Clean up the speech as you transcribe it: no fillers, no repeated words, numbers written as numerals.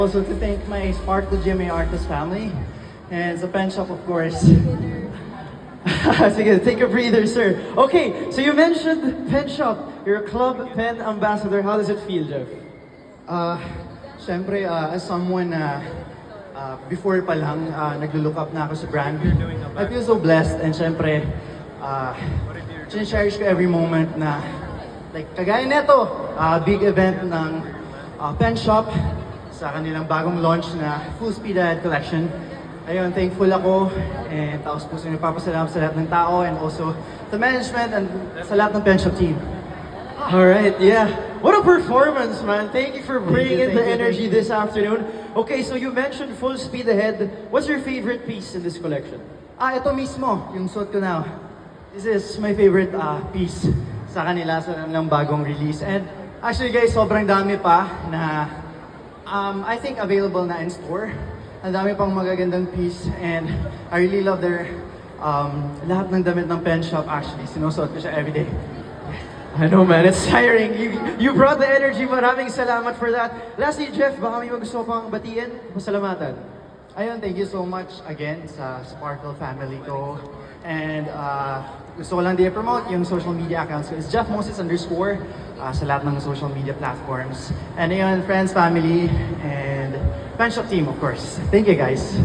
Also to thank my Sparkle GMA Artist family and sa pen shop, of course. Sige, take a breather, sir. Okay, so you mentioned pen shop. You're a club pen ambassador. How does it feel, Jeff? Siyempre, as someone na before pa lang, naglo-look up na ako sa brand, I feel so blessed and siyempre, cherish ko every moment na, like, kagaya neto, big event ng pen shop sa kanilang bagong launch na Full Speed Ahead collection. Ayun, thankful ako and taos puso nagpapasalamat sa lahat ng tao and also the management and sa lahat ng pen shop team. All right, yeah. What a performance, man. Thank you for bringing in the energy this afternoon. Okay, so you mentioned Full Speed Ahead. What's your favorite piece in this collection? Ito mismo, yung suot ko na. This is my favorite piece sa kanila sa kanilang bagong release. And actually guys, sobrang dami pa na I think available na in store. Ang dami pang magagandang piece and I really love their lahat ng damit ng pen shop actually. Sinusuot ko siya everyday. I know, man. It's tiring. You brought the energy. Maraming salamat for that. Lastly, Jeff, baka may gusto pang batiin? Masalamatan. Ayun, thank you so much again sa Sparkle family ko. And gusto ko lang di-promote yung social media accounts ko. It's Jeff Moses _ sa lahat ng social media platforms. And ayun, friends, family, and pen shop team, of course. Thank you, guys.